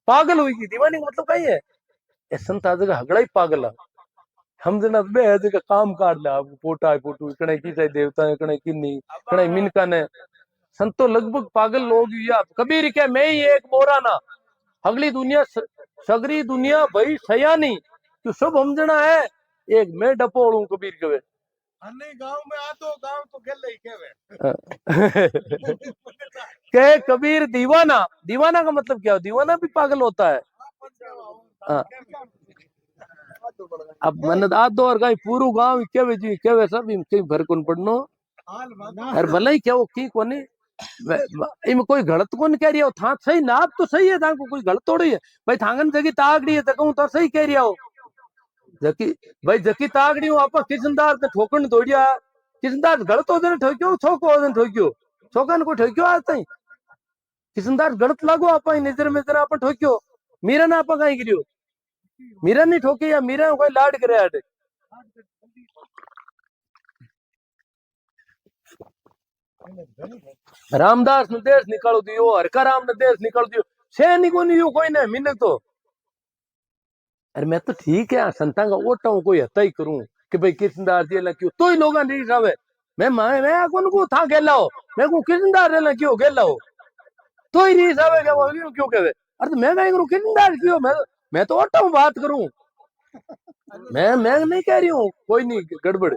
पागल हुई दीवानी का मतलब कही है ए संत आज का हगड़ा ही पागल है हम जना बे जगह काम काट ले आपको पोटा है पोटू कणे की चाहे देवता है कणे की नहीं कणे मिनका ने संतो लगभग पागल लोग या कबीर के मैं ही एक मोरा ना अगली दुनिया सगरी दुनिया भाई सयानी तो सब हम जना है एक मैं डपोड़ू कबीर कवे गांव में आ तो गांव तो गेले ही केवे के कबीर दीवाना दीवाना का मतलब क्या हो दीवाना भी पागल होता है अब मन आदो और गाय पूरू गांव केवे जी केवे सब कहीं भर कोन पड़नो अरे भले ही क्या वो की कोनी इम कोई गलत कौन कह रही हो था सही नाप तो सही है को कोई गलत थोड़ी है भाई थांगन जगी तागड़ी है तक तो सही कह रही हो जकी भाई जकी तागड़ी हूं आपा किसनदार ने ठोकन दौड़िया किसनदार गलत हो जने ठोक्यो छोको हो जने ठोक्यो छोकन को ठोक्यो आज तई किसनदार गलत लागो आपा नजर में जरा आपा ठोक्यो मीरा ने आपा काई गिरियो मीरा नहीं ठोके या मीरा कोई लाड करे आटे रामदास ने देश निकाल दियो हरका राम ने देश निकाल दियो से नहीं कोनी यो कोई ने मिन्नत तो अरे मैं तो ठीक है संता का ओटा हूं कोई हता ही करूं कि भाई किसनदार जी ला क्यों तो ही लोग नहीं सावे मैं कौन को था गेला हो मैं को किसनदार ला क्यों गेला हो तो ही नहीं सावे क्या वो क्यों कहवे अरे तो मैं कहीं करूं किसनदार क्यों मैं तो ओटा हूं बात करूं मैं नहीं कह रही हूं कोई नहीं गड़बड़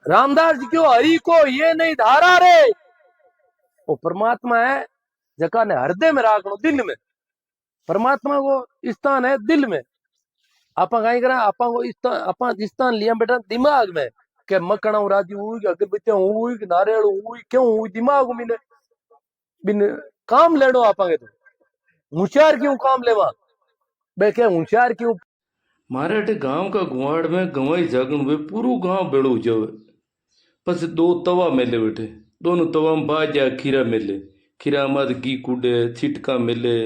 रामदास जी क्यों हरि को ये नहीं धारा रे वो परमात्मा है जका ने हृदय में राखनो दिल में परमात्मा को स्थान है दिल में आपा कहीं करा आपा को स्थान लिया बेटा दिमाग में के मकड़ा राजी हुई कि अगरबत्तियां हुई कि नारियल हुई क्यों हुई दिमाग में बिन काम लेनो आपा के तो होशियार क्यों काम लेवा बे क्या होशियार क्यों मारे अटे गांव का गुआड़ में गवाई जागण वे पूरो गांव बेड़ो हो जावे बस 2 तवा मेले बैठे दोनों तवा में बाजा खीरा मेले खीरा मत घी कूडे छिटका मेले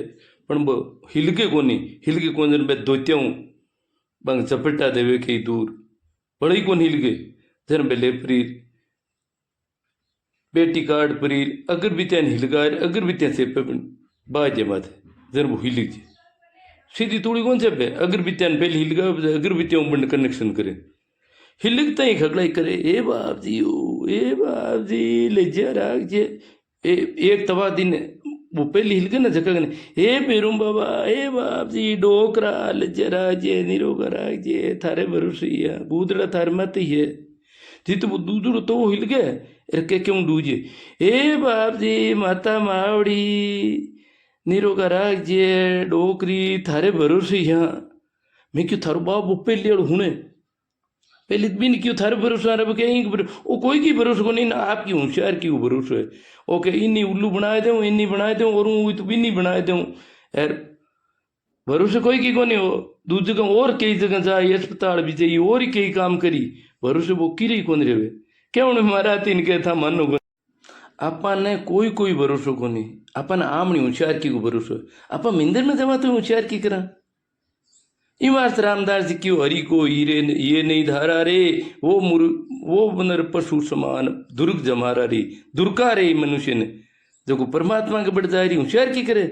पण हिलके कोनी बे दोत्याऊं बंग चपेटा देवे के दूर बड़ी कोन हिलके जन बेले परीर बेटी काट परीर अगर बित्यान हिलगार अगर बित्यान से पे बाजे माथे जन वो हिल जे सीधी थोड़ी कौन से पे अगर बित्यान पहले हिलगा अगर बित्याऊं बंद कनेक्शन करे हिलकता ही खगड़ाई करे ए बाप जी ले जा राग जे एक तवा दिन वो पहले हिल गए ना जगह ए बेरूम बाबा ए बाप जी डोकरा लजरा जे निरोगा राग जे थारे भरोसिया बूदड़ा थार मत ही है जी तो वो दूधड़ो तो वो हिल गए रखे क्यों डूजे ए बाप जी माता मावड़ी निरोगा राग जे डोकरी थारे भरोसे यहाँ मैं क्यों थारो बाप वो पहले हुने पहले बिन क्यों थारे भरोसा रब के यहीं वो कोई की भरोसा को नहीं ना आपकी होशियार की भरोसा है ओके इन्हीं उल्लू बनाए दूँ इन्हीं बनाए दूँ और वो तो बिन्नी बनाए दूँ यार भरोसे कोई की को नहीं हो दूसरी जगह और कई जगह जाए अस्पताल भी जाइए और ही कई काम करी भरोसे वो किरी कौन रहे क्या उन्हें मारा तीन के था मन होगा आपने कोई कोई भरोसो को नहीं अपन आमनी होशियार की को भरोसो अपन मिंदर में जमा तो होशियार की करा इमारत रामदास जी क्यों हरि को हीरे ये नहीं धारा रे वो बनर पशु समान दुर्ग जमारा रे दुर्का रे मनुष्य ने जो को परमात्मा के बढ़ जा रही होशियार की करे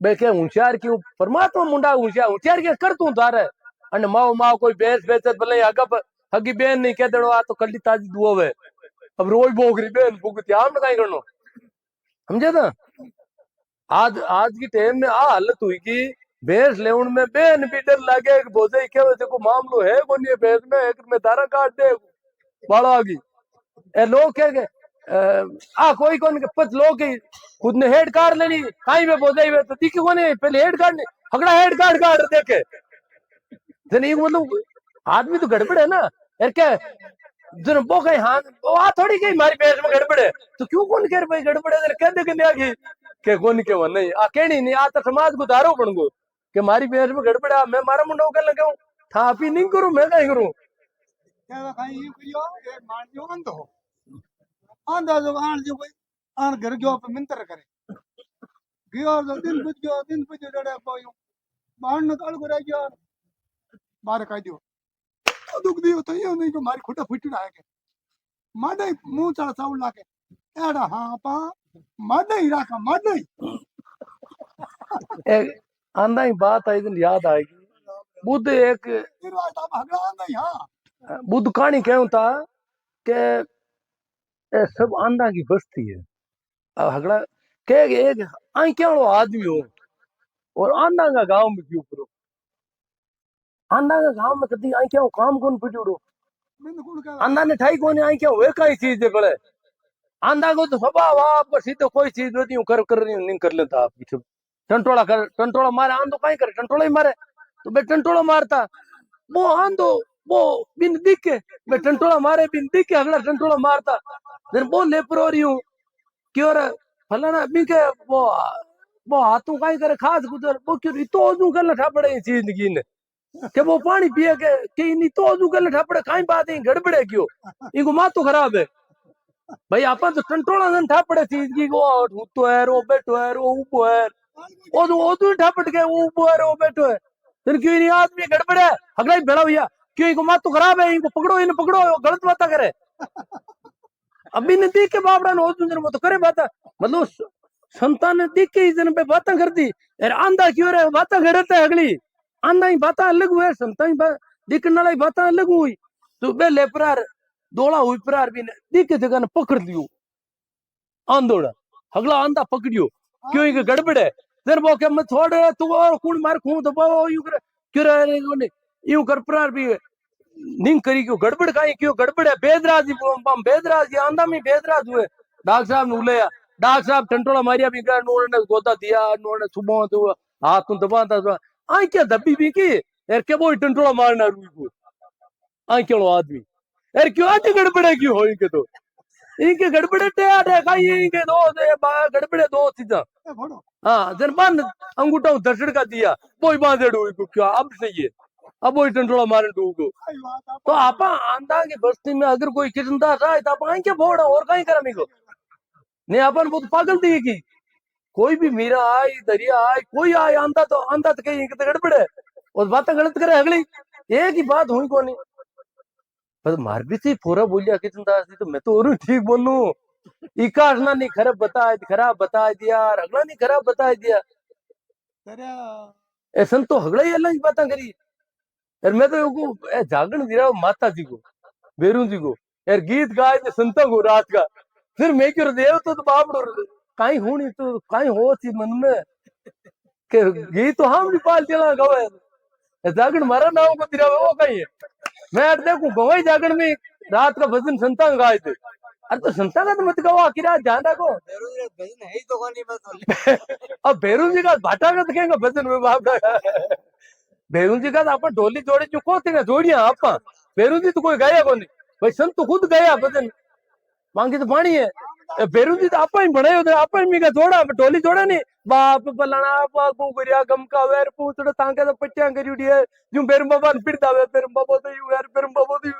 बेके होशियार क्यों परमात्मा मुंडा होशियार के कर तू तारे अने माओ माओ कोई बेस बेचत भले अगब हगी बेन नहीं कह देनो आ तो कल्ली ताजी दुआ वे अब रोज बोगरी बेन भुगती आम काई करनो समझे ना आज आज की टाइम में आ हालत हुई कि भैंस लेउन में बेन भी डर लागे बोझे के वजह को मामलो है कोनी है भैंस में एक में दारा काट दे बाड़ा आगी ए लोग के आ कोई कौन के पच लोग की खुद ने हेड काट लेनी काई में बोझे हुए तो दिखे कोने पहले हेड काटने हगड़ा हेड काट देखे जन एक मतलब आदमी तो गड़बड़ है ना यार क्या जन वो कहीं हाँ वो आ थोड़ी कहीं हमारी भैंस में गड़बड़ है तो क्यों कौन कह भाई गड़बड़ है कह दे के आगे के कौन के वो नहीं आ कहनी नहीं आ तो समाज को दारो बन गो कि हमारी भैंस में गड़बड़ है मैं मारा मुंडा कर लगा हूँ था आप ही नहीं करूँ मैं कहीं करूँ क्या खाई ये करियो ये मान जो अंध हो आंधा जो आन जो कोई आन घर गयो पे मिंतर करे गयो तो दिन बुझ जड़े पायो बाहर न काल को रह गया बाहर काई दियो दुख दियो तो ये नहीं को मारी खुटा फुटी रहा के माडे मुंह चढ़ साउल लाके एड़ा हां पा माडे ही राखा माडे एक आंदा ही बात आई दिन याद आएगी बुद्ध एक फिर वाता भागड़ा आंदा ही हां बुद्ध कहानी कहूं था कि ये सब आंधा की बस्ती है अब हगड़ा के एक आई क्या वो आदमी हो और आंधा का गांव में क्यों करो आंधा का गांव में कदी आई क्या काम कौन पिटूड़ो मैंने कौन कहा आंधा ने ठाई कौन आई क्या वे कई चीज है बड़े आंधा को तो स्वभाव आप सीधे कोई चीज नहीं कर नहीं कर लेता आप पीछे टंटोला मारे आंधो कहीं करे टंटोला ही मारे तो बे टंटोला मारता वो आंधो वो बिन दिखे बे टंटोला मारे बिन दिखे अगला टंटोला मारता फिर वो लेपरो रही हूँ क्यों रे फलाना बिके वो हाथों कहीं करे खास गुजर वो क्यों तो ओजू कर लठा पड़े इस जिंदगी ने कि वो पानी पिए के नहीं तो ओजू कर लठा पड़े कहीं बात है गड़बड़े क्यों इनको मातो खराब है भाई अपन तो टंटोला जन ठापड़े चीज की वो तो है वो बैठो है वो ऊपो है वो तो ठापट के वो ऊपो है वो बैठो है फिर क्यों नहीं आदमी गड़बड़ है अगला ही बेड़ा भैया क्यों इनको मात तो खराब है इनको पकड़ो इन्हें पकड़ो गलत बात करे अभी ने देख के बापड़ा ने जन वो तो करे बात मतलब संतान ने देख के जन पे बातें करती यार आंधा क्यों रे बातें करता है अगली आंधा ही बातें अलग हुए संतान दिखने वाली बातें अलग हुई तो बे लेपरार दौड़ा हुई प्रार भी ने देख जगह ने पकड़ लियो आंदोड़ा अगला आंधा पकड़ियो क्यों ये गड़बड़ है फिर वो क्या मैं छोड़ तू और कौन मार खून तो पाओ यूं कर क्यों रहे ने यूं कर प्रार भी निंग करी क्यों गड़बड़ काई क्यों गड़बड़ है बेदराज बेदराज आंधा में बेदराज हुए डॉक्टर साहब ने उले डॉक्टर साहब टंटोला मारिया भी उन्होंने गोदा दिया उन्होंने सुबह तो हाथ तो दबाता आई क्या दबी भी की यार क्या वो टंटोला मारना रूई को आई क्यों आदमी यार क्यों आज गड़बड़े क्यों हो इनके तो इनके गड़बड़े इनके दो गड़बड़े दो चीजा हाँ जन बांध अंगूठा दर्शड़ का दिया वो ही बांधे डूई को क्या अब सही है अब वो टंटोला मारे डू को तो आप आंधा की बस्ती में अगर कोई किचनदार रहा है तो आप आई क्या फोड़ा और कहीं करा को नहीं अपन बहुत पागल थी की कोई भी मीरा आई दरिया आई कोई आए आंधा तो कहीं गड़बड़ है और बातें गलत करे अगली एक ही बात हुई को नहीं पर मार भी थी पूरा बोलिया किचनदार थी तो मैं तो और ठीक बोलूं इकाश ना नहीं खराब बता दिया अगला नहीं खराब बता दिया ऐसा तो हगड़ा ही अलग बातें करी यार मैं तो जागरण दिया माता जी को बेरू जी को यार गीत गाए थे संतों को रात का फिर मैं क्यों देव तो बाप कहीं हो नहीं तो कहीं हो थी मन में के गीत तो हम भी पाल चला गवा जागरण मारा नाव को दिया वो कहीं है मैं देखू गवाई जागरण में रात का भजन संता गाए थे अरे तो संता का तो मत गवा कि रात ध्यान रखो भजन है ही तो कोनी बस अब भैरू जी का भाटा का तो कहेंगे भजन में बाप भेरू जी का अपन ढोली जोड़े चुको थे जोड़िया आपा भेरू जी तो कोई गाया कोनी भाई संत तो खुद गया भजन मांगी तो पानी है भेरू जी तो आपा ही बनाए होते आपा ही का जोड़ा ढोली जोड़ा नहीं बाप बलाना बापू गरिया गम का वेर पूछड़ तांके तो पट्टियां करी उड़ी है यूं बेरम बाबा पिड़दा वे बेरम बाबा तो यूं यार बेरम बाबा तो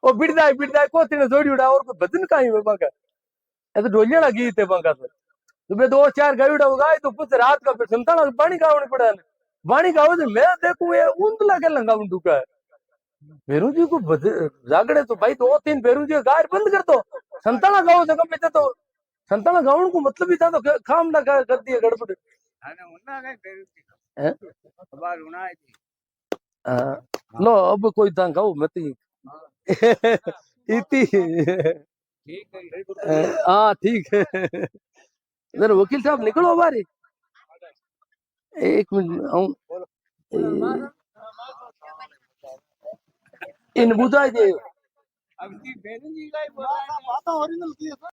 ओ बिड़दा कोती ने जोड़ी उड़ा और कोई भजन काई वे बाका ए तो ढोलिया ना गीत है बाका तो मैं 2-4 गायुड़ा उगाई तो कुछ रात का फिर संताना पानी गावने पड़ा वाणी गाओ तो मैं देखूं ये ऊंधला के लंगा उंडूका है भेरू जी को जागड़े तो भाई 2-3 भेरू जी गाय बंद कर दो संताना गाओ जगह में तो संताना गाउन को मतलब ही था तो काम ना कर दिए गड़बड़ हैं? लो अब कोई था गाओ मत ही इतनी हाँ ठीक है इधर वकील साहब निकलो बारी एक मिनट आऊं इन बुझाई दे बात ओरिजिनल की है।